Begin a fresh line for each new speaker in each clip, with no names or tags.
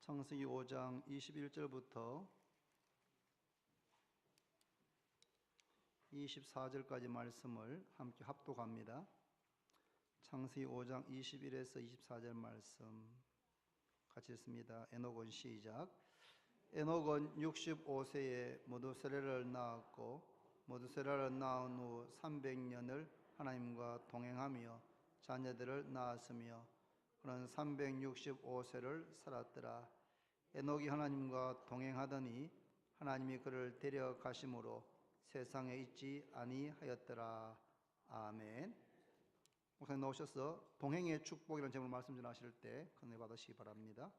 창세기 5장 21절부터 24절까지 말씀을 함께 합독합니다. 창세기 5장 21에서 24절 말씀 같이 읽습니다. 에녹은 시작. 에녹은 65세에 무두셀라를 낳았고 무두셀라를 낳은 후 300년을 하나님과 동행하며 자녀들을 낳았으며 그는 365세를 살았더라. 에녹이 하나님과 동행하더니 하나님이 그를 데려가심으로 세상에 있지 아니하였더라. 아멘. 목사님 나오셔서 동행의 축복이라는 제목으로 말씀 전하실 때 큰은혜 받으시기 바랍니다.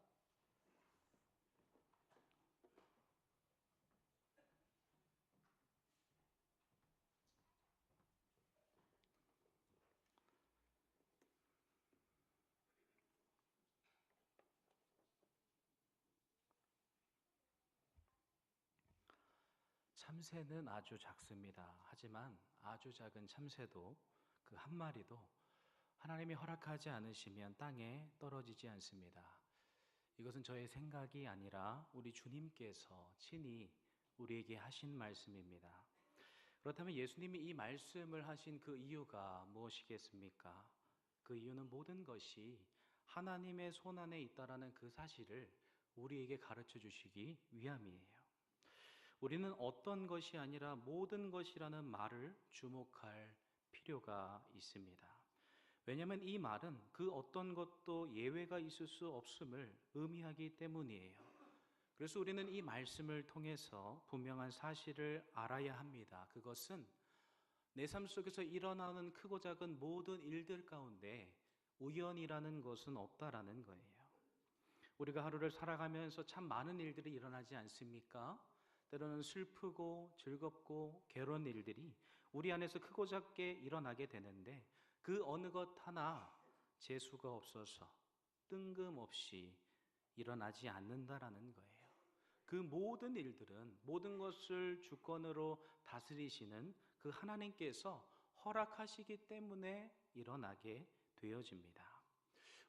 참새는 아주 작습니다. 하지만 아주 작은 참새도 그 한 마리도 하나님이 허락하지 않으시면 땅에 떨어지지 않습니다. 이것은 저의 생각이 아니라 우리 주님께서 친히 우리에게 하신 말씀입니다. 그렇다면 예수님이 이 말씀을 하신 그 이유가 무엇이겠습니까? 그 이유는 모든 것이 하나님의 손안에 있다라는 그 사실을 우리에게 가르쳐 주시기 위함이에요. 우리는 어떤 것이 아니라 모든 것이라는 말을 주목할 필요가 있습니다. 왜냐하면 이 말은 그 어떤 것도 예외가 있을 수 없음을 의미하기 때문이에요. 그래서 우리는 이 말씀을 통해서 분명한 사실을 알아야 합니다. 그것은 내 삶 속에서 일어나는 크고 작은 모든 일들 가운데 우연이라는 것은 없다라는 거예요. 우리가 하루를 살아가면서 참 많은 일들이 일어나지 않습니까? 때로는 슬프고 즐겁고 괴로운 일들이 우리 안에서 크고 작게 일어나게 되는데 그 어느 것 하나 재수가 없어서 뜬금없이 일어나지 않는다라는 거예요. 그 모든 일들은 모든 것을 주권으로 다스리시는 그 하나님께서 허락하시기 때문에 일어나게 되어집니다.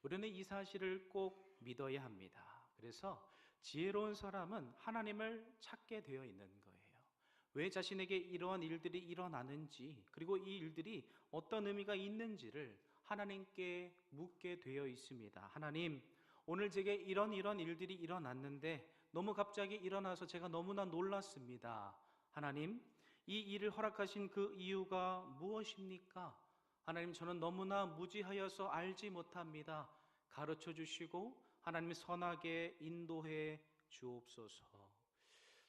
우리는 이 사실을 꼭 믿어야 합니다. 그래서 지혜로운 사람은 하나님을 찾게 되어 있는 거예요. 왜 자신에게 이러한 일들이 일어나는지, 그리고 이 일들이 어떤 의미가 있는지를 하나님께 묻게 되어 있습니다. 하나님, 오늘 제게 이런 일들이 일어났는데 너무 갑자기 일어나서 제가 너무나 놀랐습니다. 하나님, 이 일을 허락하신 그 이유가 무엇입니까? 하나님, 저는 너무나 무지하여서 알지 못합니다. 가르쳐 주시고 하나님 선하게 인도해 주옵소서.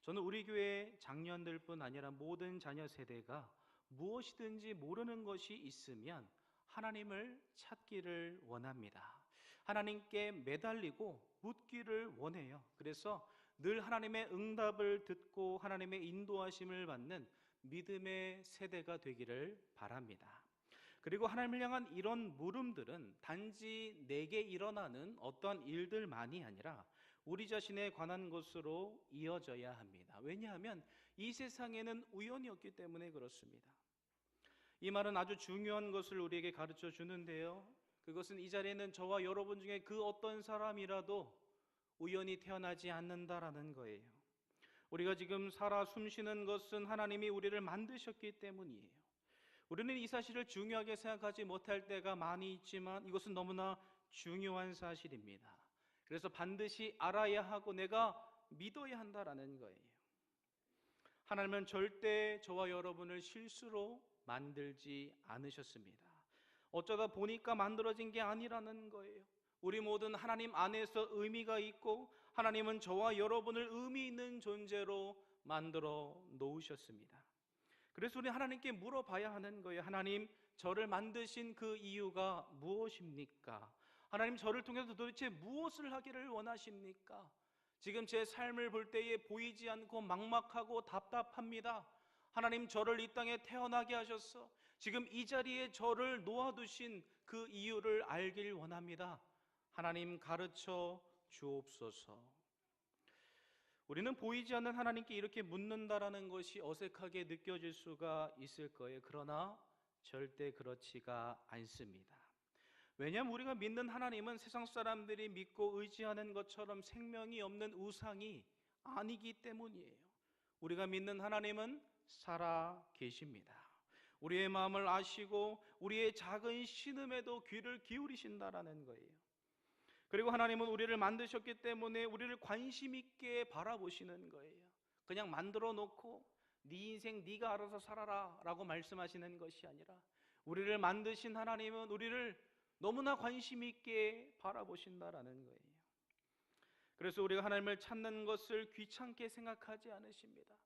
저는 우리 교회 장년들뿐 아니라 모든 자녀 세대가 무엇이든지 모르는 것이 있으면 하나님을 찾기를 원합니다. 하나님께 매달리고 묻기를 원해요. 그래서 늘 하나님의 응답을 듣고 하나님의 인도하심을 받는 믿음의 세대가 되기를 바랍니다. 그리고 하나님을 향한 이런 물음들은 단지 내게 일어나는 어떤 일들만이 아니라 우리 자신에 관한 것으로 이어져야 합니다. 왜냐하면 이 세상에는 우연이 없기 때문에 그렇습니다. 이 말은 아주 중요한 것을 우리에게 가르쳐 주는데요, 그것은 이 자리에는 저와 여러분 중에 그 어떤 사람이라도 우연히 태어나지 않는다라는 거예요. 우리가 지금 살아 숨쉬는 것은 하나님이 우리를 만드셨기 때문이에요. 우리는 이 사실을 중요하게 생각하지 못할 때가 많이 있지만 이것은 너무나 중요한 사실입니다. 그래서 반드시 알아야 하고 내가 믿어야 한다라는 거예요. 하나님은 절대 저와 여러분을 실수로 만들지 않으셨습니다. 어쩌다 보니까 만들어진 게 아니라는 거예요. 우리 모든 하나님 안에서 의미가 있고 하나님은 저와 여러분을 의미 있는 존재로 만들어 놓으셨습니다. 그래서 우리 하나님께 물어봐야 하는 거예요. 하나님, 저를 만드신 그 이유가 무엇입니까? 하나님, 저를 통해서 도대체 무엇을 하기를 원하십니까? 지금 제 삶을 볼 때에 보이지 않고 막막하고 답답합니다. 하나님, 저를 이 땅에 태어나게 하셔서 지금 이 자리에 저를 놓아두신 그 이유를 알길 원합니다. 하나님, 가르쳐 주옵소서. 우리는 보이지 않는 하나님께 이렇게 묻는다라는 것이 어색하게 느껴질 수가 있을 거예요. 그러나 절대 그렇지가 않습니다. 왜냐하면 우리가 믿는 하나님은 세상 사람들이 믿고 의지하는 것처럼 생명이 없는 우상이 아니기 때문이에요. 우리가 믿는 하나님은 살아 계십니다. 우리의 마음을 아시고 우리의 작은 신음에도 귀를 기울이신다라는 거예요. 그리고 하나님은 우리를 만드셨기 때문에 우리를 관심 있게 바라보시는 거예요. 그냥 만들어 놓고 네 인생 네가 알아서 살아라 라고 말씀하시는 것이 아니라 우리를 만드신 하나님은 우리를 너무나 관심 있게 바라보신다라는 거예요. 그래서 우리가 하나님을 찾는 것을 귀찮게 생각하지 않으십니다.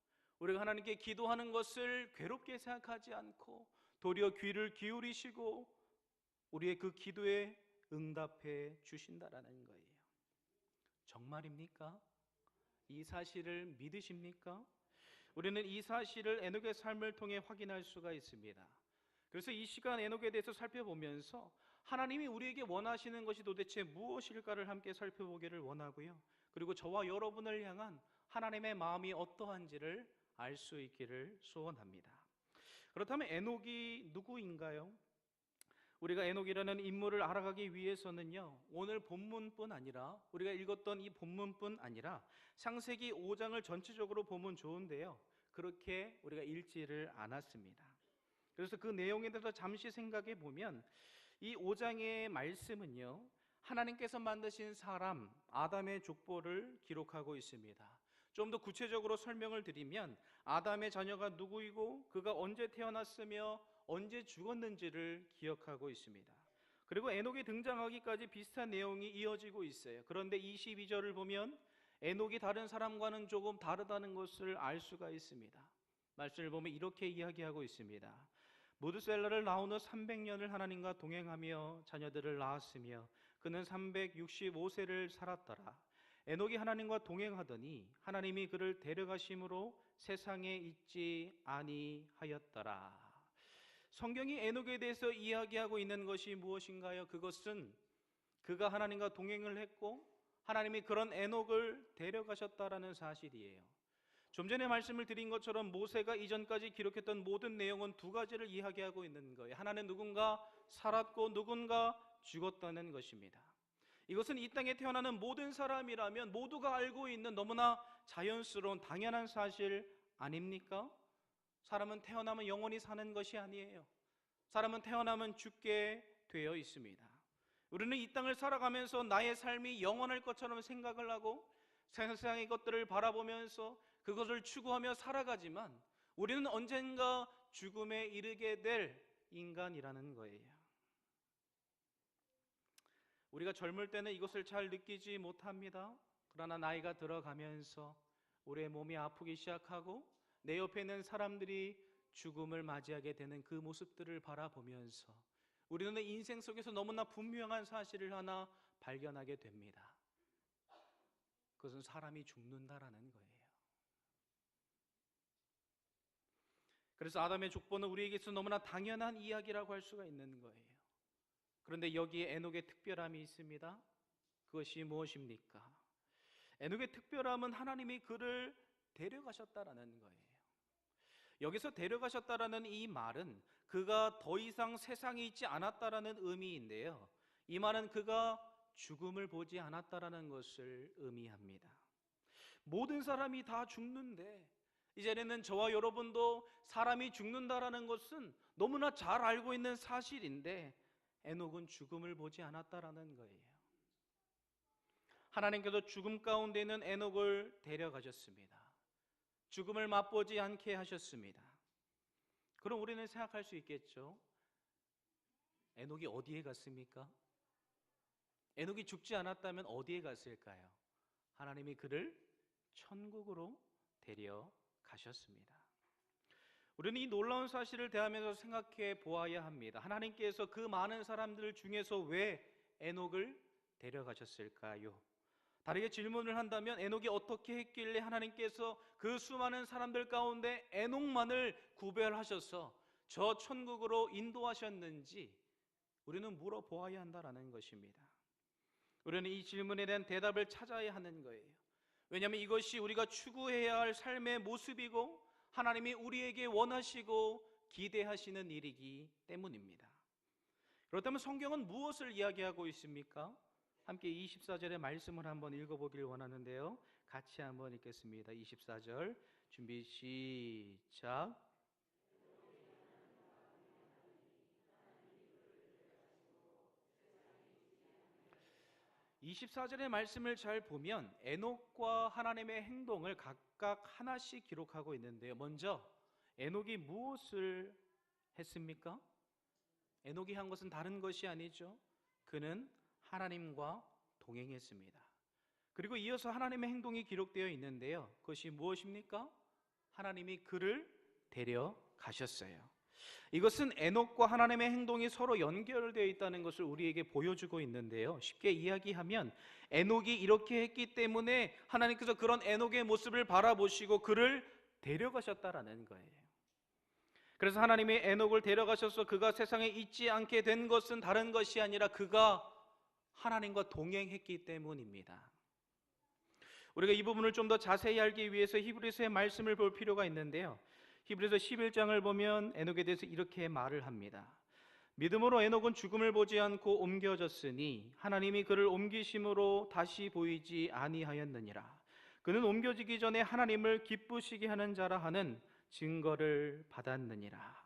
우리가 하나님께 기도하는 것을 괴롭게 생각하지 않고 도리어 귀를 기울이시고 우리의 그 기도에 응답해 주신다라는 거예요. 정말입니까? 이 사실을 믿으십니까? 우리는 이 사실을 에녹의 삶을 통해 확인할 수가 있습니다. 그래서 이 시간 에녹에 대해서 살펴보면서 하나님이 우리에게 원하시는 것이 도대체 무엇일까를 함께 살펴보기를 원하고요. 그리고 저와 여러분을 향한 하나님의 마음이 어떠한지를 알 수 있기를 소원합니다. 그렇다면 에녹이 누구인가요? 우리가 에녹이라는 인물을 알아가기 위해서는요, 오늘 본문뿐 아니라 우리가 읽었던 이 본문뿐 아니라 창세기 5장을 전체적으로 보면 좋은데요, 그렇게 우리가 읽지를 않았습니다. 그래서 그 내용에 대해서 잠시 생각해 보면 이 5장의 말씀은요, 하나님께서 만드신 사람 아담의 족보를 기록하고 있습니다. 좀 더 구체적으로 설명을 드리면 아담의 자녀가 누구이고 그가 언제 태어났으며 언제 죽었는지를 기억하고 있습니다. 그리고 에녹이 등장하기까지 비슷한 내용이 이어지고 있어요. 그런데 22절을 보면 에녹이 다른 사람과는 조금 다르다는 것을 알 수가 있습니다. 말씀을 보면 이렇게 이야기하고 있습니다. 무드셀라를 낳은 후 300년을 하나님과 동행하며 자녀들을 낳았으며 그는 365세를 살았더라. 에녹이 하나님과 동행하더니 하나님이 그를 데려가심으로 세상에 있지 아니하였더라. 성경이 에녹에 대해서 이야기하고 있는 것이 무엇인가요? 그것은 그가 하나님과 동행을 했고 하나님이 그런 에녹을 데려가셨다라는 사실이에요. 좀 전에 말씀을 드린 것처럼 모세가 이전까지 기록했던 모든 내용은 두 가지를 이야기하고 있는 거예요. 하나는 누군가 살았고 누군가 죽었다는 것입니다. 이것은 이 땅에 태어나는 모든 사람이라면 모두가 알고 있는 너무나 자연스러운 당연한 사실 아닙니까? 사람은 태어나면 영원히 사는 것이 아니에요. 사람은 태어나면 죽게 되어 있습니다. 우리는 이 땅을 살아가면서 나의 삶이 영원할 것처럼 생각을 하고 세상의 것들을 바라보면서 그것을 추구하며 살아가지만 우리는 언젠가 죽음에 이르게 될 인간이라는 거예요. 우리가 젊을 때는 이것을 잘 느끼지 못합니다. 그러나 나이가 들어가면서 우리의 몸이 아프기 시작하고 내 옆에 있는 사람들이 죽음을 맞이하게 되는 그 모습들을 바라보면서 우리는 인생 속에서 너무나 분명한 사실을 하나 발견하게 됩니다. 그것은 사람이 죽는다라는 거예요. 그래서 아담의 족보는 우리에게서 너무나 당연한 이야기라고 할 수가 있는 거예요. 그런데 여기에 에녹의 특별함이 있습니다. 그것이 무엇입니까? 에녹의 특별함은 하나님이 그를 데려가셨다라는 거예요. 여기서 데려가셨다라는 이 말은 그가 더 이상 세상에 있지 않았다라는 의미인데요, 이 말은 그가 죽음을 보지 않았다라는 것을 의미합니다. 모든 사람이 다 죽는데 이제는 저와 여러분도 사람이 죽는다라는 것은 너무나 잘 알고 있는 사실인데 에녹은 죽음을 보지 않았다라는 거예요. 하나님께서 죽음 가운데 있는 에녹을 데려가셨습니다. 죽음을 맛보지 않게 하셨습니다. 그럼 우리는 생각할 수 있겠죠. 에녹이 어디에 갔습니까? 에녹이 죽지 않았다면 어디에 갔을까요? 하나님이 그를 천국으로 데려가셨습니다. 우리는 이 놀라운 사실을 대하면서 생각해 보아야 합니다. 하나님께서 그 많은 사람들 중에서 왜 에녹을 데려가셨을까요? 다르게 질문을 한다면 에녹이 어떻게 했길래 하나님께서 그 수많은 사람들 가운데 에녹만을 구별하셔서 저 천국으로 인도하셨는지 우리는 물어보아야 한다는 것입니다. 우리는 이 질문에 대한 대답을 찾아야 하는 거예요. 왜냐하면 이것이 우리가 추구해야 할 삶의 모습이고 하나님이 우리에게 원하시고 기대하시는 일이기 때문입니다. 그렇다면 성경은 무엇을 이야기하고 있습니까? 함께 24절의 말씀을 한번 읽어보길 원하는데요. 같이 한번 읽겠습니다. 24절 준비 시작. 24절의 말씀을 잘 보면 에녹과 하나님의 행동을 각각 하나씩 기록하고 있는데요. 먼저 에녹이 무엇을 했습니까? 에녹이 한 것은 다른 것이 아니죠. 그는 하나님과 동행했습니다. 그리고 이어서 하나님의 행동이 기록되어 있는데요. 그것이 무엇입니까? 하나님이 그를 데려가셨어요. 이것은 에녹과 하나님의 행동이 서로 연결되어 있다는 것을 우리에게 보여주고 있는데요. 쉽게 이야기하면 에녹이 이렇게 했기 때문에 하나님께서 그런 에녹의 모습을 바라보시고 그를 데려가셨다라는 거예요. 그래서 하나님이 에녹을 데려가셔서 그가 세상에 있지 않게 된 것은 다른 것이 아니라 그가 하나님과 동행했기 때문입니다. 우리가 이 부분을 좀 더 자세히 알기 위해서 히브리서의 말씀을 볼 필요가 있는데요. 히브리서 11장을 보면 에녹에 대해서 이렇게 말을 합니다. 믿음으로 에녹은 죽음을 보지 않고 옮겨졌으니 하나님이 그를 옮기심으로 다시 보이지 아니하였느니라. 그는 옮겨지기 전에 하나님을 기쁘시게 하는 자라 하는 증거를 받았느니라.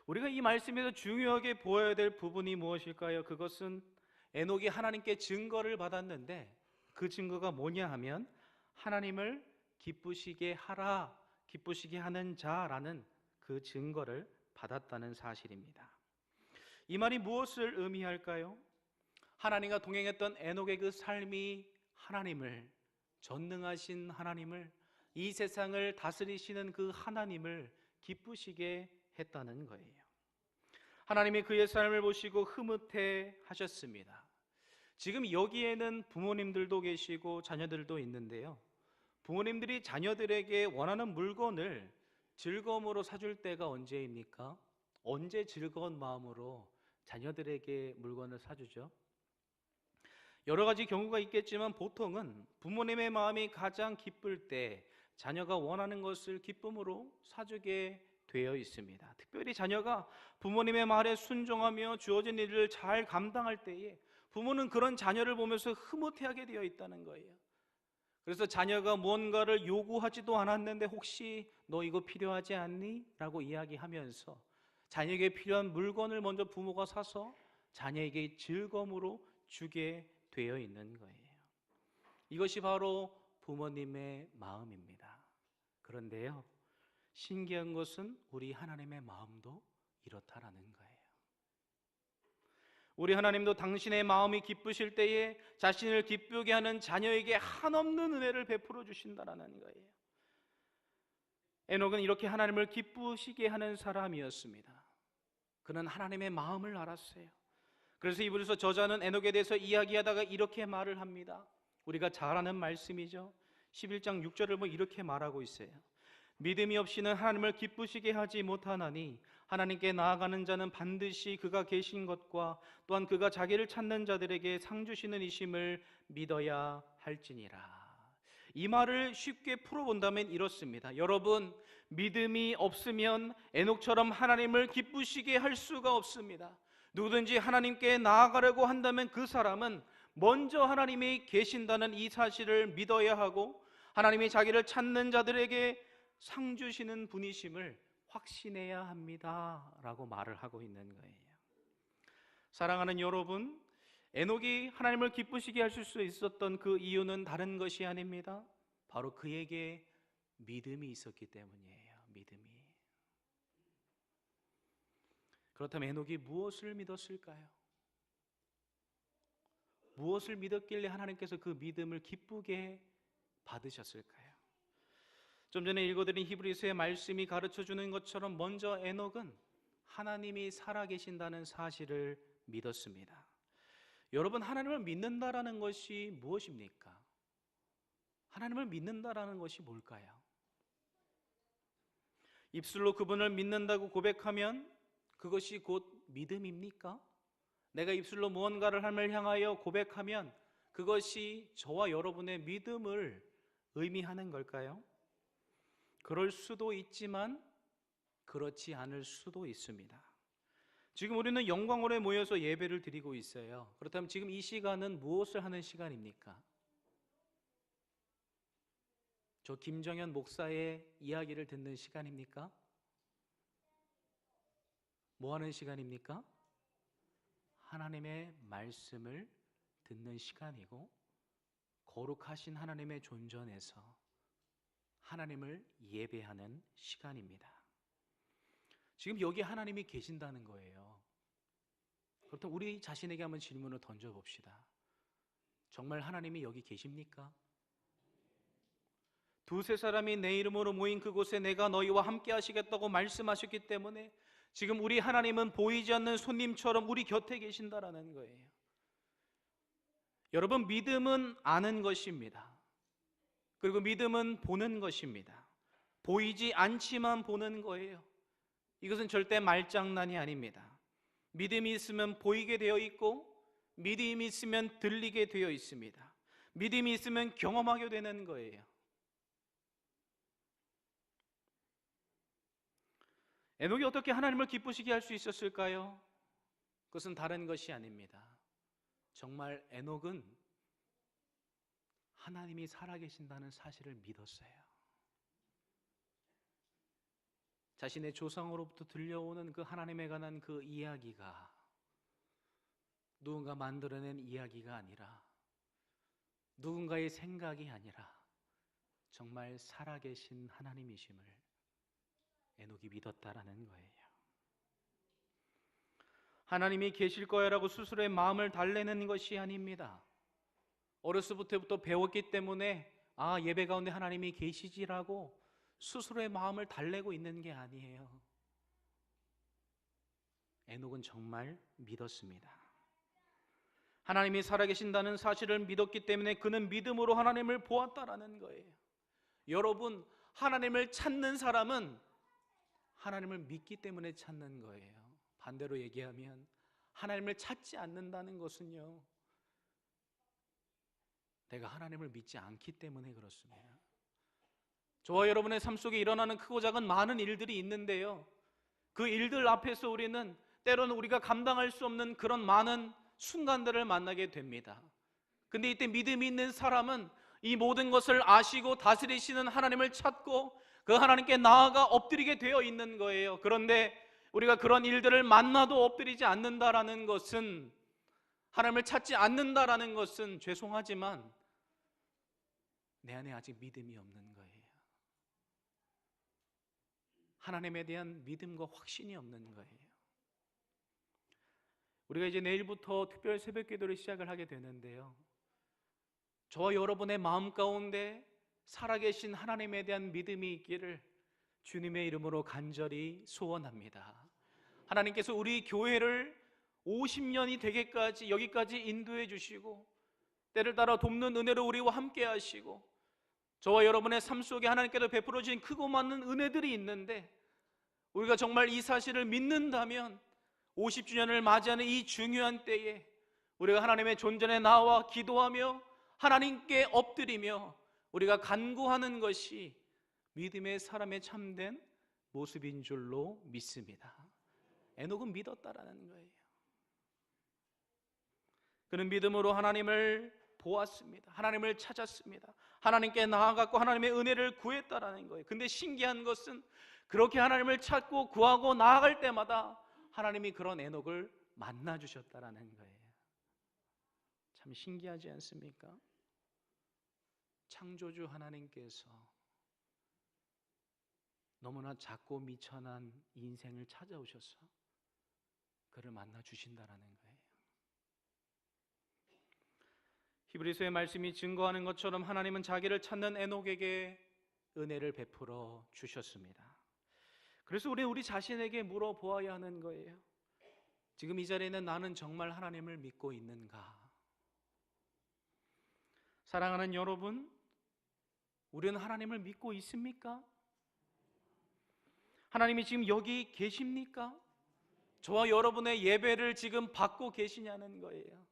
우리가 이 말씀에서 중요하게 보아야 될 부분이 무엇일까요? 그것은 에녹이 하나님께 증거를 받았는데 그 증거가 뭐냐 하면 하나님을 기쁘시게 하라, 기쁘시게 하는 자라는 그 증거를 받았다는 사실입니다. 이 말이 무엇을 의미할까요? 하나님과 동행했던 에녹의 그 삶이 하나님을, 전능하신 하나님을, 이 세상을 다스리시는 그 하나님을 기쁘시게 했다는 거예요. 하나님이 그의 삶을 보시고 흐뭇해 하셨습니다. 지금 여기에는 부모님들도 계시고 자녀들도 있는데요. 부모님들이 자녀들에게 원하는 물건을 즐거움으로 사줄 때가 언제입니까? 언제 즐거운 마음으로 자녀들에게 물건을 사주죠? 여러 가지 경우가 있겠지만 보통은 부모님의 마음이 가장 기쁠 때 자녀가 원하는 것을 기쁨으로 사주게 되어 있습니다. 특별히 자녀가 부모님의 말에 순종하며 주어진 일을 잘 감당할 때에 부모는 그런 자녀를 보면서 흐뭇해하게 되어 있다는 거예요. 그래서 자녀가 무언가를 요구하지도 않았는데 혹시 너 이거 필요하지 않니? 라고 이야기하면서 자녀에게 필요한 물건을 먼저 부모가 사서 자녀에게 즐거움으로 주게 되어 있는 거예요. 이것이 바로 부모님의 마음입니다. 그런데요, 신기한 것은 우리 하나님의 마음도 이렇다라는 거예요. 우리 하나님도 당신의 마음이 기쁘실 때에 자신을 기쁘게 하는 자녀에게 한없는 은혜를 베풀어 주신다라는 거예요. 에녹은 이렇게 하나님을 기쁘시게 하는 사람이었습니다. 그는 하나님의 마음을 알았어요. 그래서 이분에서 저자는 에녹에 대해서 이야기하다가 이렇게 말을 합니다. 우리가 잘 아는 말씀이죠. 11장 6절을 보면 이렇게 말하고 있어요. 믿음이 없이는 하나님을 기쁘시게 하지 못하나니 하나님께 나아가는 자는 반드시 그가 계신 것과 또한 그가 자기를 찾는 자들에게 상 주시는 이심을 믿어야 할지니라. 이 말을 쉽게 풀어본다면 이렇습니다. 여러분, 믿음이 없으면 에녹처럼 하나님을 기쁘시게 할 수가 없습니다. 누구든지 하나님께 나아가려고 한다면 그 사람은 먼저 하나님이 계신다는 이 사실을 믿어야 하고 하나님이 자기를 찾는 자들에게 상 주시는 분이심을 확신해야 합니다 라고 말을 하고 있는 거예요. 사랑하는 여러분, 에녹이 하나님을 기쁘시게 하실 수 있었던 그 이유는 다른 것이 아닙니다. 바로 그에게 믿음이 있었기 때문이에요. 믿음이. 그렇다면 에녹이 무엇을 믿었을까요? 무엇을 믿었길래 하나님께서 그 믿음을 기쁘게 받으셨을까요? 좀 전에 읽어드린 히브리서의 말씀이 가르쳐주는 것처럼 먼저 에녹은 하나님이 살아계신다는 사실을 믿었습니다. 여러분, 하나님을 믿는다라는 것이 무엇입니까? 하나님을 믿는다라는 것이 뭘까요? 입술로 그분을 믿는다고 고백하면 그것이 곧 믿음입니까? 내가 입술로 무언가를 하나님을 향하여 고백하면 그것이 저와 여러분의 믿음을 의미하는 걸까요? 그럴 수도 있지만 그렇지 않을 수도 있습니다. 지금 우리는 영광홀에 모여서 예배를 드리고 있어요. 그렇다면 지금 이 시간은 무엇을 하는 시간입니까? 저 김정현 목사의 이야기를 듣는 시간입니까? 뭐 하는 시간입니까? 하나님의 말씀을 듣는 시간이고, 거룩하신 하나님의 존전에서 하나님을 예배하는 시간입니다. 지금 여기 하나님이 계신다는 거예요. 그렇다면 우리 자신에게 한번 질문을 던져봅시다. 정말 하나님이 여기 계십니까? 두세 사람이 내 이름으로 모인 그곳에 내가 너희와 함께 하시겠다고 말씀하셨기 때문에 지금 우리 하나님은 보이지 않는 손님처럼 우리 곁에 계신다라는 거예요. 여러분, 믿음은 아는 것입니다. 그리고 믿음은 보는 것입니다. 보이지 않지만 보는 거예요. 이것은 절대 말장난이 아닙니다. 믿음이 있으면 보이게 되어 있고, 믿음이 있으면 들리게 되어 있습니다. 믿음이 있으면 경험하게 되는 거예요. 에녹이 어떻게 하나님을 기쁘시게 할 수 있었을까요? 그것은 다른 것이 아닙니다. 정말 에녹은 하나님이 살아계신다는 사실을 믿었어요. 자신의 조상으로부터 들려오는 그 하나님에 관한 그 이야기가 누군가 만들어낸 이야기가 아니라, 누군가의 생각이 아니라 정말 살아계신 하나님이심을 에녹이 믿었다라는 거예요. 하나님이 계실 거야라고 스스로의 마음을 달래는 것이 아닙니다. 어렸을 때부터 배웠기 때문에 예배 가운데 하나님이 계시지라고 스스로의 마음을 달래고 있는 게 아니에요. 에녹은 정말 믿었습니다. 하나님이 살아계신다는 사실을 믿었기 때문에 그는 믿음으로 하나님을 보았다라는 거예요. 여러분, 하나님을 찾는 사람은 하나님을 믿기 때문에 찾는 거예요. 반대로 얘기하면 하나님을 찾지 않는다는 것은요, 내가 하나님을 믿지 않기 때문에 그렇습니다. 저와 여러분의 삶 속에 일어나는 크고 작은 많은 일들이 있는데요, 그 일들 앞에서 우리는 때로는 우리가 감당할 수 없는 그런 많은 순간들을 만나게 됩니다. 근데 이때 믿음이 있는 사람은 이 모든 것을 아시고 다스리시는 하나님을 찾고 그 하나님께 나아가 엎드리게 되어 있는 거예요. 그런데 우리가 그런 일들을 만나도 엎드리지 않는다라는 것은, 하나님을 찾지 않는다라는 것은, 죄송하지만 내 안에 아직 믿음이 없는 거예요. 하나님에 대한 믿음과 확신이 없는 거예요. 우리가 이제 내일부터 특별 새벽 기도를 시작을 하게 되는데요, 저와 여러분의 마음 가운데 살아계신 하나님에 대한 믿음이 있기를 주님의 이름으로 간절히 소원합니다. 하나님께서 우리 교회를 50년이 되게까지 여기까지 인도해 주시고, 때를 따라 돕는 은혜로 우리와 함께 하시고, 저와 여러분의 삶 속에 하나님께서 베풀어 주신 크고 많은 은혜들이 있는데, 우리가 정말 이 사실을 믿는다면 50주년을 맞이하는 이 중요한 때에 우리가 하나님의 존전에 나와 기도하며 하나님께 엎드리며 우리가 간구하는 것이 믿음의 사람의 참된 모습인 줄로 믿습니다. 에녹은 믿었다라는 거예요. 그는 믿음으로 하나님을 보았습니다. 하나님을 찾았습니다. 하나님께 나아갔고 하나님의 은혜를 구했다라는 거예요. 근데 신기한 것은 그렇게 하나님을 찾고 구하고 나아갈 때마다 하나님이 그런 에녹을 만나 주셨다라는 거예요. 참 신기하지 않습니까? 창조주 하나님께서 너무나 작고 미천한 인생을 찾아오셔서 그를 만나 주신다라는 거예요. 히브리서의 말씀이 증거하는 것처럼 하나님은 자기를 찾는 에녹에게 은혜를 베풀어 주셨습니다. 그래서 우리 자신에게 물어보아야 하는 거예요. 지금 이 자리에는 나는 정말 하나님을 믿고 있는가? 사랑하는 여러분, 우리는 하나님을 믿고 있습니까? 하나님이 지금 여기 계십니까? 저와 여러분의 예배를 지금 받고 계시냐는 거예요.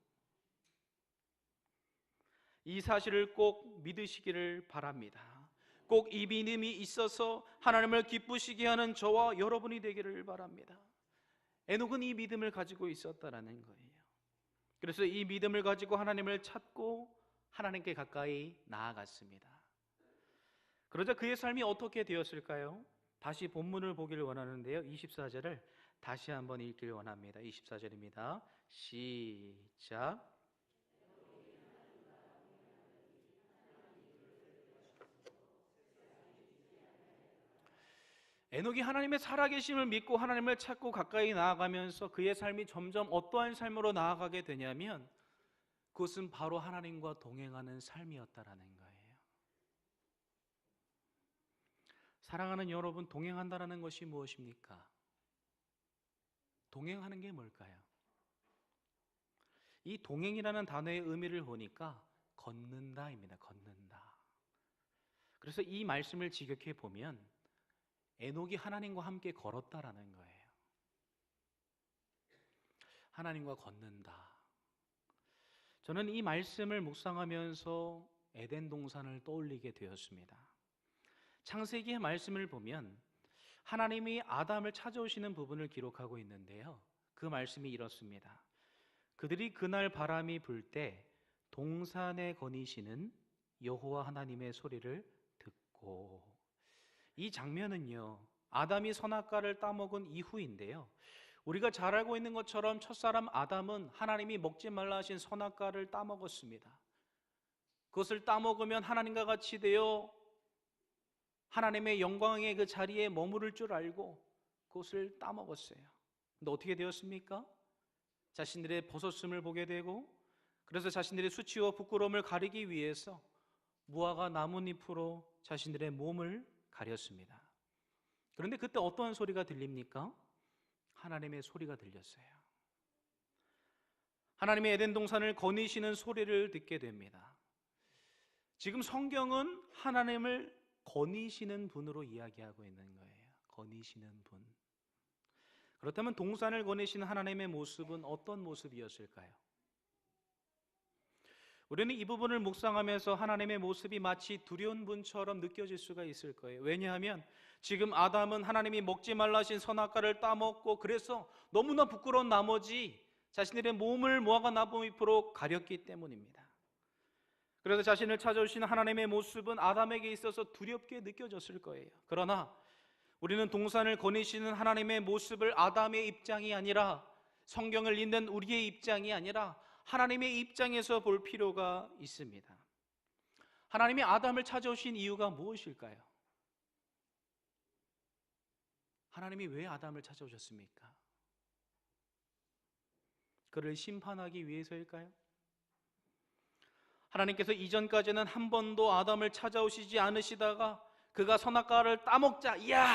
이 사실을 꼭 믿으시기를 바랍니다. 꼭 이 믿음이 있어서 하나님을 기쁘시게 하는 저와 여러분이 되기를 바랍니다. 에녹은 이 믿음을 가지고 있었다라는 거예요. 그래서 이 믿음을 가지고 하나님을 찾고 하나님께 가까이 나아갔습니다. 그러자 그의 삶이 어떻게 되었을까요? 다시 본문을 보기를 원하는데요. 24절을 다시 한번 읽기를 원합니다. 24절입니다. 시작. 에녹이 하나님의 살아계심을 믿고 하나님을 찾고 가까이 나아가면서 그의 삶이 점점 어떠한 삶으로 나아가게 되냐면 그것은 바로 하나님과 동행하는 삶이었다라는 거예요. 사랑하는 여러분, 동행한다라는 것이 무엇입니까? 동행하는 게 뭘까요? 이 동행이라는 단어의 의미를 보니까 걷는다입니다. 걷는다. 그래서 이 말씀을 직역해 보면 에녹이 하나님과 함께 걸었다라는 거예요. 하나님과 걷는다. 저는 이 말씀을 묵상하면서 에덴 동산을 떠올리게 되었습니다. 창세기의 말씀을 보면 하나님이 아담을 찾아오시는 부분을 기록하고 있는데요. 그 말씀이 이렇습니다. 그들이 그날 바람이 불 때 동산에 거니시는 여호와 하나님의 소리를 듣고, 이 장면은요, 아담이 선악과를 따먹은 이후인데요. 우리가 잘 알고 있는 것처럼 첫사람 아담은 하나님이 먹지 말라 하신 선악과를 따먹었습니다. 그것을 따먹으면 하나님과 같이 되어 하나님의 영광의 그 자리에 머무를 줄 알고 그것을 따먹었어요. 근데 어떻게 되었습니까? 자신들의 벗었음을 보게 되고, 그래서 자신들의 수치와 부끄러움을 가리기 위해서 무화과 나뭇잎으로 자신들의 몸을 가렸습니다. 그런데 그때 어떠한 소리가 들립니까? 하나님의 소리가 들렸어요. 하나님의 에덴 동산을 거니시는 소리를 듣게 됩니다. 지금 성경은 하나님을 거니시는 분으로 이야기하고 있는 거예요. 거니시는 분. 그렇다면 동산을 거니시는 하나님의 모습은 어떤 모습이었을까요? 우리는 이 부분을 묵상하면서 하나님의 모습이 마치 두려운 분처럼 느껴질 수가 있을 거예요. 왜냐하면 지금 아담은 하나님이 먹지 말라 하신 선악과를 따먹고, 그래서 너무나 부끄러운 나머지 자신들의 몸을 무화과 나뭇잎으로 가렸기 때문입니다. 그래서 자신을 찾아오신 하나님의 모습은 아담에게 있어서 두렵게 느껴졌을 거예요. 그러나 우리는 동산을 거니시는 하나님의 모습을 아담의 입장이 아니라, 성경을 읽는 우리의 입장이 아니라 하나님의 입장에서 볼 필요가 있습니다. 하나님이 아담을 찾아오신 이유가 무엇일까요? 하나님이 왜 아담을 찾아오셨습니까? 그를 심판하기 위해서일까요? 하나님께서 이전까지는 한 번도 아담을 찾아오시지 않으시다가 그가 선악과를 따먹자, 이야,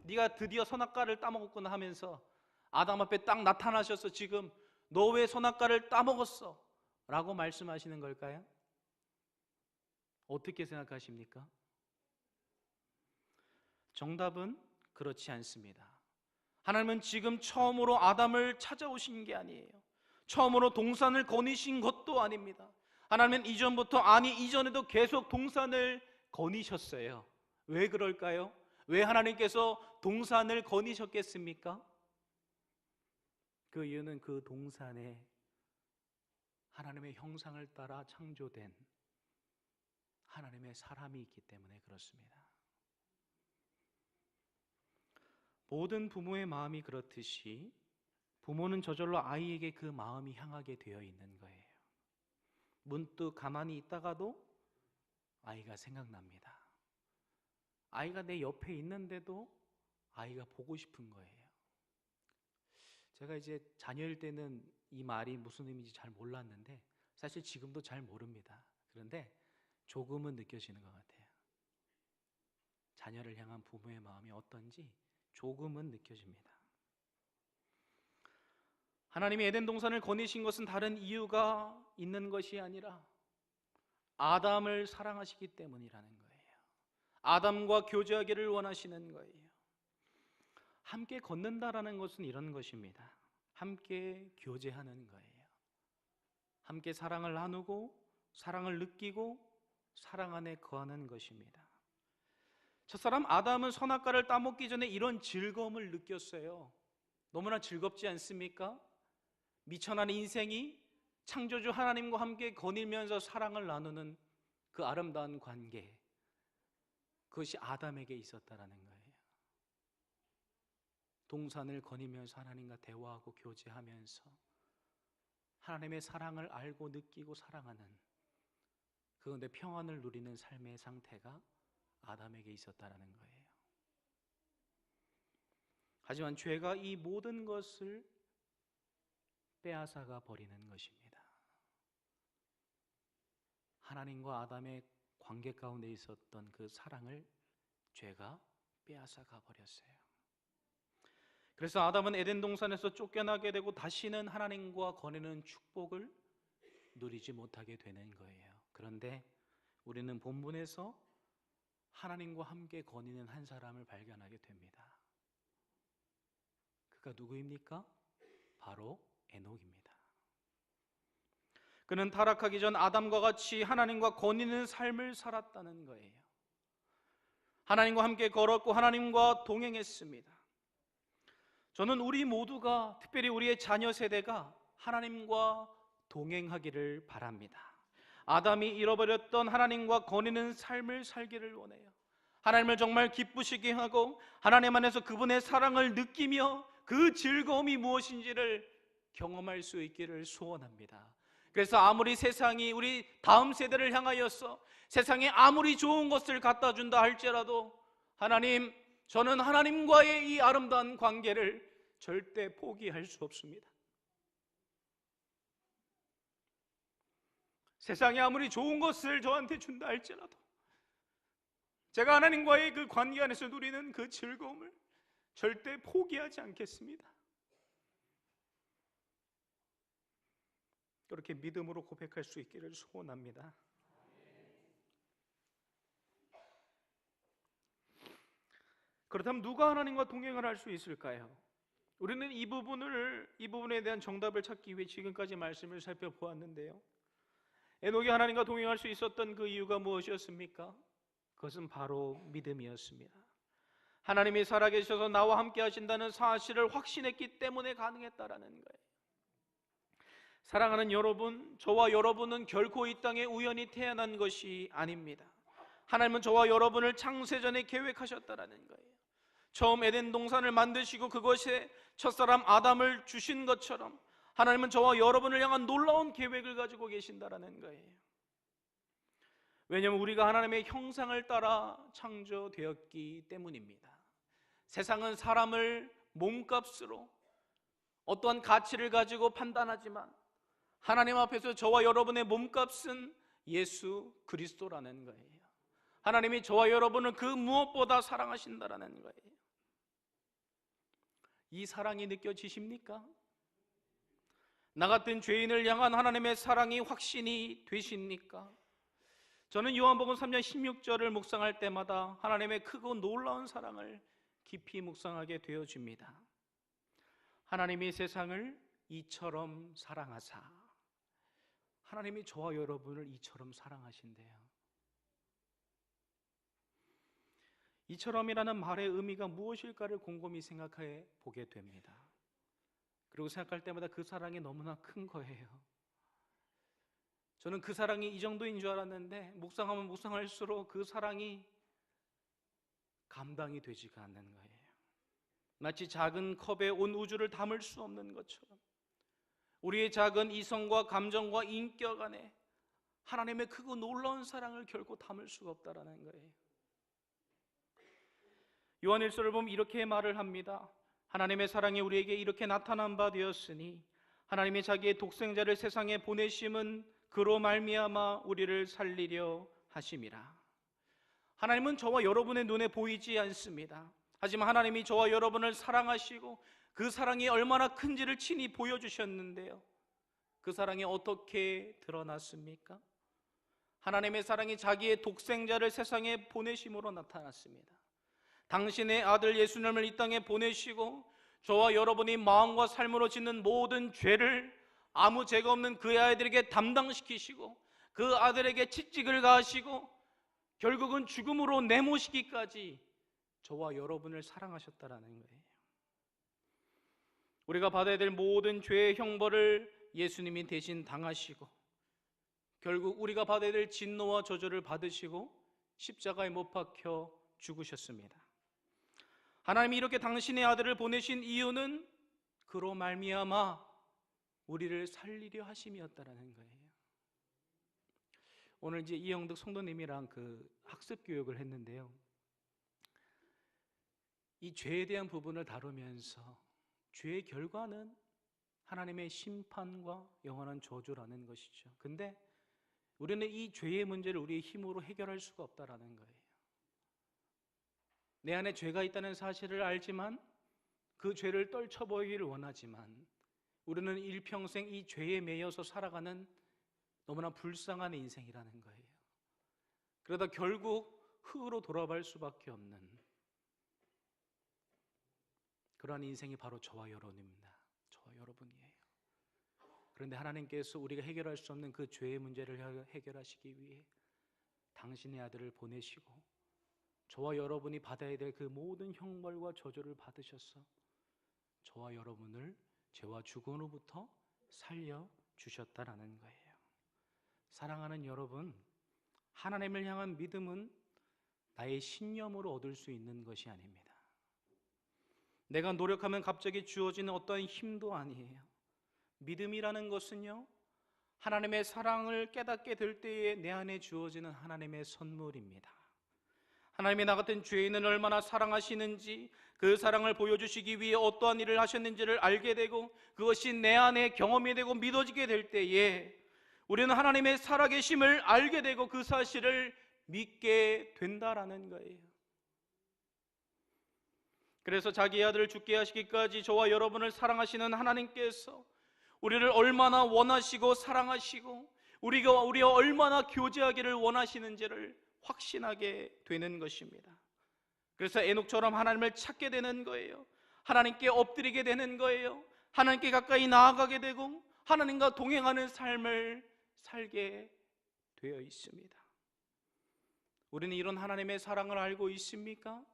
네가 드디어 선악과를 따먹었구나 하면서 아담 앞에 딱 나타나셔서 지금 너 왜 선악과를 따먹었어? 라고 말씀하시는 걸까요? 어떻게 생각하십니까? 정답은 그렇지 않습니다. 하나님은 지금 처음으로 아담을 찾아오신 게 아니에요. 처음으로 동산을 거니신 것도 아닙니다. 하나님은 이전부터, 아니 이전에도 계속 동산을 거니셨어요. 왜 그럴까요? 왜 하나님께서 동산을 거니셨겠습니까? 그 이유는 그 동산에 하나님의 형상을 따라 창조된 하나님의 사람이 있기 때문에 그렇습니다. 모든 부모의 마음이 그렇듯이 부모는 저절로 아이에게 그 마음이 향하게 되어 있는 거예요. 문득 가만히 있다가도 아이가 생각납니다. 아이가 내 옆에 있는데도 아이가 보고 싶은 거예요. 제가 이제 자녀일 때는 이 말이 무슨 의미인지 잘 몰랐는데 사실 지금도 잘 모릅니다. 그런데 조금은 느껴지는 것 같아요. 자녀를 향한 부모의 마음이 어떤지 조금은 느껴집니다. 하나님이 에덴 동산을 거니신 것은 다른 이유가 있는 것이 아니라 아담을 사랑하시기 때문이라는 거예요. 아담과 교제하기를 원하시는 거예요. 함께 걷는다라는 것은 이런 것입니다. 함께 교제하는 거예요. 함께 사랑을 나누고 사랑을 느끼고 사랑 안에 거하는 것입니다. 첫사람 아담은 선악과를 따먹기 전에 이런 즐거움을 느꼈어요. 너무나 즐겁지 않습니까? 미천한 인생이 창조주 하나님과 함께 거닐면서 사랑을 나누는 그 아름다운 관계, 그것이 아담에게 있었다라는 거예요. 동산을 거니면서 하나님과 대화하고 교제하면서 하나님의 사랑을 알고 느끼고 사랑하는, 그런데 평안을 누리는 삶의 상태가 아담에게 있었다라는 거예요. 하지만 죄가 이 모든 것을 빼앗아가 버리는 것입니다. 하나님과 아담의 관계 가운데 있었던 그 사랑을 죄가 빼앗아가 버렸어요. 그래서 아담은 에덴 동산에서 쫓겨나게 되고 다시는 하나님과 거니는 축복을 누리지 못하게 되는 거예요. 그런데 우리는 본문에서 하나님과 함께 거니는 한 사람을 발견하게 됩니다. 그가 누구입니까? 바로 에녹입니다. 그는 타락하기 전 아담과 같이 하나님과 거니는 삶을 살았다는 거예요. 하나님과 함께 걸었고 하나님과 동행했습니다. 저는 우리 모두가, 특별히 우리의 자녀 세대가 하나님과 동행하기를 바랍니다. 아담이 잃어버렸던 하나님과 거니는 삶을 살기를 원해요. 하나님을 정말 기쁘시게 하고 하나님 안에서 그분의 사랑을 느끼며 그 즐거움이 무엇인지를 경험할 수 있기를 소원합니다. 그래서 아무리 세상이 우리 다음 세대를 향하여서 세상에 아무리 좋은 것을 갖다 준다 할지라도 하나님, 저는 하나님과의 이 아름다운 관계를 절대 포기할 수 없습니다. 세상이 아무리 좋은 것을 저한테 준다 할지라도 제가 하나님과의 그 관계 안에서 누리는 그 즐거움을 절대 포기하지 않겠습니다. 그렇게 믿음으로 고백할 수 있기를 소원합니다. 그렇다면 누가 하나님과 동행을 할 수 있을까요? 우리는 이 부분에 대한 정답을 찾기 위해 지금까지 말씀을 살펴보았는데요. 에녹이 하나님과 동행할 수 있었던 그 이유가 무엇이었습니까? 그것은 바로 믿음이었습니다. 하나님이 살아계셔서 나와 함께 하신다는 사실을 확신했기 때문에 가능했다라는 거예요. 사랑하는 여러분, 저와 여러분은 결코 이 땅에 우연히 태어난 것이 아닙니다. 하나님은 저와 여러분을 창세전에 계획하셨다라는 거예요. 처음 에덴 동산을 만드시고 그것에 첫사람 아담을 주신 것처럼 하나님은 저와 여러분을 향한 놀라운 계획을 가지고 계신다라는 거예요. 왜냐하면 우리가 하나님의 형상을 따라 창조되었기 때문입니다. 세상은 사람을 몸값으로 어떠한 가치를 가지고 판단하지만 하나님 앞에서 저와 여러분의 몸값은 예수 그리스도라는 거예요. 하나님이 저와 여러분을 그 무엇보다 사랑하신다라는 거예요. 이 사랑이 느껴지십니까? 나 같은 죄인을 향한 하나님의 사랑이 확신이 되십니까? 저는 요한복음 3장 16절을 묵상할 때마다 하나님의 크고 놀라운 사랑을 깊이 묵상하게 되어집니다. 하나님이 세상을 이처럼 사랑하사, 하나님이 저와 여러분을 이처럼 사랑하신대요. 이처럼이라는 말의 의미가 무엇일까를 곰곰이 생각해 보게 됩니다. 그리고 생각할 때마다 그 사랑이 너무나 큰 거예요. 저는 그 사랑이 이 정도인 줄 알았는데 묵상하면 묵상할수록 그 사랑이 감당이 되지가 않는 거예요. 마치 작은 컵에 온 우주를 담을 수 없는 것처럼 우리의 작은 이성과 감정과 인격 안에 하나님의 크고 놀라운 사랑을 결코 담을 수가 없다라는 거예요. 요한일서를 보면 이렇게 말을 합니다. 하나님의 사랑이 우리에게 이렇게 나타난 바 되었으니 하나님이 자기의 독생자를 세상에 보내심은 그로 말미암아 우리를 살리려 하심이라. 하나님은 저와 여러분의 눈에 보이지 않습니다. 하지만 하나님이 저와 여러분을 사랑하시고 그 사랑이 얼마나 큰지를 친히 보여주셨는데요. 그 사랑이 어떻게 드러났습니까? 하나님의 사랑이 자기의 독생자를 세상에 보내심으로 나타났습니다. 당신의 아들 예수님을 이 땅에 보내시고 저와 여러분이 마음과 삶으로 짓는 모든 죄를 아무 죄가 없는 그의 아이들에게 담당시키시고 그 아들에게 채찍을 가하시고 결국은 죽음으로 내모시기까지 저와 여러분을 사랑하셨다라는 거예요. 우리가 받아야 될 모든 죄의 형벌을 예수님이 대신 당하시고 결국 우리가 받아야 될 진노와 저주를 받으시고 십자가에 못 박혀 죽으셨습니다. 하나님이 이렇게 당신의 아들을 보내신 이유는 그로 말미암아 우리를 살리려 하심이었다라는 거예요. 오늘 이제 이영득 성도님이랑 그 학습 교육을 했는데요. 이 죄에 대한 부분을 다루면서 죄의 결과는 하나님의 심판과 영원한 저주라는 것이죠. 근데 우리는 이 죄의 문제를 우리의 힘으로 해결할 수가 없다라는 거예요. 내 안에 죄가 있다는 사실을 알지만 그 죄를 떨쳐버리기를 원하지만 우리는 일평생 이 죄에 매여서 살아가는 너무나 불쌍한 인생이라는 거예요. 그러다 결국 흙으로 돌아갈 수밖에 없는 그러한 인생이 바로 저와 여러분입니다. 저와 여러분이에요. 그런데 하나님께서 우리가 해결할 수 없는 그 죄의 문제를 해결하시기 위해 당신의 아들을 보내시고 저와 여러분이 받아야 될 그 모든 형벌과 저주를 받으셔서 저와 여러분을 죄와 죽음으로부터 살려주셨다라는 거예요. 사랑하는 여러분, 하나님을 향한 믿음은 나의 신념으로 얻을 수 있는 것이 아닙니다. 내가 노력하면 갑자기 주어지는 어떠한 힘도 아니에요. 믿음이라는 것은요, 하나님의 사랑을 깨닫게 될 때에 내 안에 주어지는 하나님의 선물입니다. 하나님이 나 같은 죄인을 얼마나 사랑하시는지, 그 사랑을 보여주시기 위해 어떠한 일을 하셨는지를 알게 되고 그것이 내 안에 경험이 되고 믿어지게 될 때에 우리는 하나님의 살아계심을 알게 되고 그 사실을 믿게 된다라는 거예요. 그래서 자기 아들을 죽게 하시기까지 저와 여러분을 사랑하시는 하나님께서 우리를 얼마나 원하시고 사랑하시고 우리와 얼마나 교제하기를 원하시는지를 확신하게 되는 것입니다. 그래서 에녹처럼 하나님을 찾게 되는 거예요. 하나님께 엎드리게 되는 거예요. 하나님께 가까이 나아가게 되고 하나님과 동행하는 삶을 살게 되어 있습니다. 우리는 이런 하나님의 사랑을 알고 있습니까?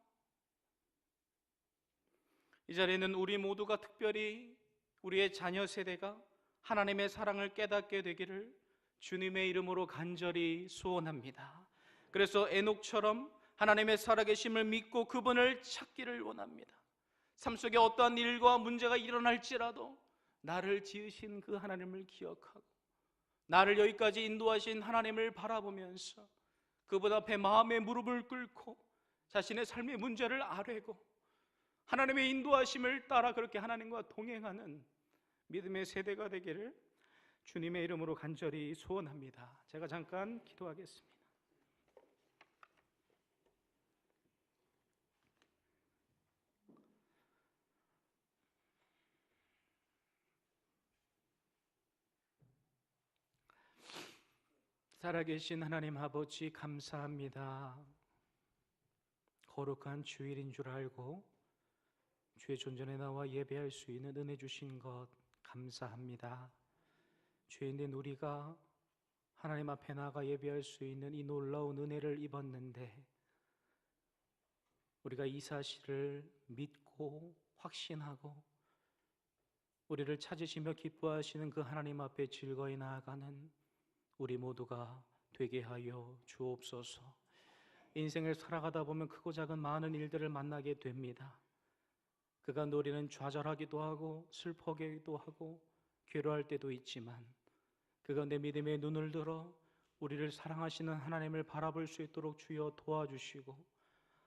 이 자리에는 우리 모두가 특별히 우리의 자녀 세대가 하나님의 사랑을 깨닫게 되기를 주님의 이름으로 간절히 소원합니다. 그래서 에녹처럼 하나님의 살아계심을 믿고 그분을 찾기를 원합니다. 삶 속에 어떠한 일과 문제가 일어날지라도 나를 지으신 그 하나님을 기억하고 나를 여기까지 인도하신 하나님을 바라보면서 그분 앞에 마음의 무릎을 꿇고 자신의 삶의 문제를 아뢰고 하나님의 인도하심을 따라 그렇게 하나님과 동행하는 믿음의 세대가 되기를 주님의 이름으로 간절히 소원합니다. 제가 잠깐 기도하겠습니다. 살아계신 하나님 아버지 감사합니다. 거룩한 주일인 줄 알고 주의 존전에 나와 예배할 수 있는 은혜 주신 것 감사합니다. 죄인된 우리가 하나님 앞에 나가 예배할 수 있는 이 놀라운 은혜를 입었는데 우리가 이 사실을 믿고 확신하고 우리를 찾으시며 기뻐하시는 그 하나님 앞에 즐거이 나아가는 우리 모두가 되게 하여 주옵소서. 인생을 살아가다 보면 크고 작은 많은 일들을 만나게 됩니다. 그가 우리는 좌절하기도 하고 슬퍼하기도 하고 괴로워할 때도 있지만 그가 내 믿음의 눈을 들어 우리를 사랑하시는 하나님을 바라볼 수 있도록 주여 도와주시고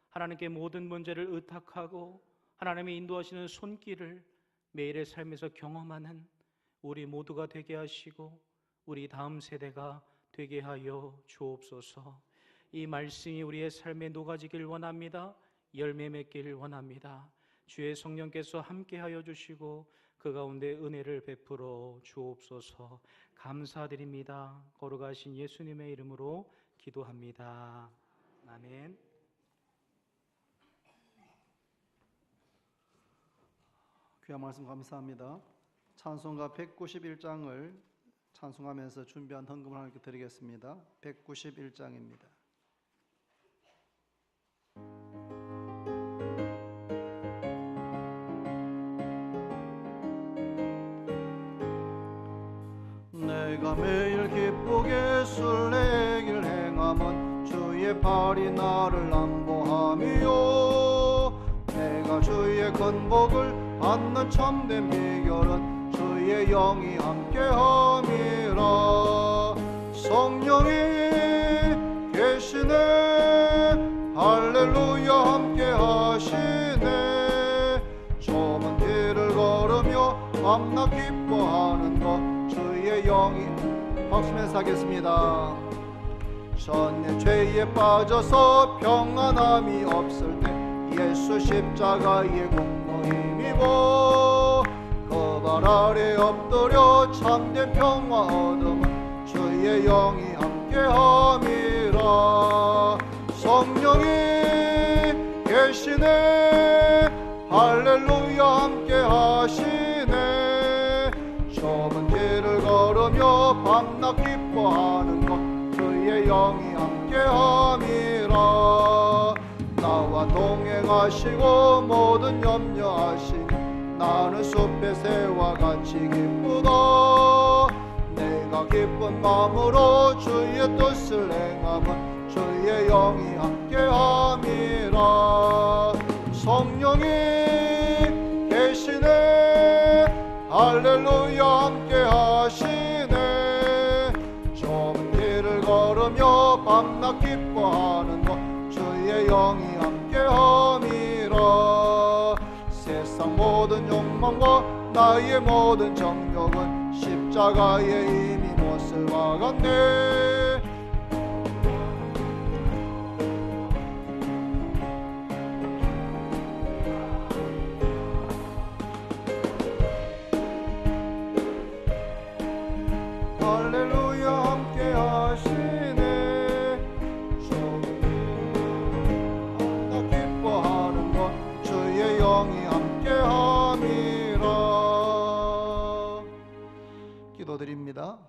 하나님께 모든 문제를 의탁하고 하나님의 인도하시는 손길을 매일의 삶에서 경험하는 우리 모두가 되게 하시고 우리 다음 세대가 되게 하여 주옵소서. 이 말씀이 우리의 삶에 녹아지길 원합니다. 열매 맺기를 원합니다. 주의 성령께서 함께하여 주시고 그 가운데 은혜를 베풀어 주옵소서. 감사드립니다. 거룩하신 예수님의 이름으로 기도합니다. 아멘.
귀한 말씀 감사합니다. 찬송가 191장을 찬송하면서 준비한 헌금을 하나님께 드리겠습니다. 191장입니다. 내가 매일 기쁘게 순례길 행함은 주의 팔이 나를 안보함이요 내가 주의 큰 복을 받는 참된 비결은 주의 영이 함께함이라 성령이 계시네 할렐루야 함께하시네 좁은 길을 걸으며 밤낮 기뻐하는 것 주의 영이 박수면서 하겠습니다. 전에 죄에 빠져서 평안함이 없을 때 예수 십자가의 공로 힘입어 그 발 아래 엎드려 참된 평화 얻음은 주의 영이 함께함이라 성령이 계시네 할렐루야 함께하시네 좁은 길을 걸으며 밤낮 기뻐하는 것 주의 영이 함께함이라 나와 동행하시고 모든 염려하시니 나는 숲의 새와 같이 기쁘다 내가 기쁜 마음으로 주의 뜻을 행함은 주의 영이 함께함이라 성령이 계시네 할렐루야 함께하시네 좁은 길을 걸으며 밤낮 기뻐하는 것 주의 영이 함께함이라 세상 모든 욕망과 나의 모든 정욕은 십자가에 이미 못을 박았네 할렐루야 함께하시네 밤낮 기뻐하는 것 주의 영이 함께함이라 기도드립니다.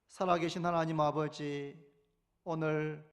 살아계신 하나님 아버지 오늘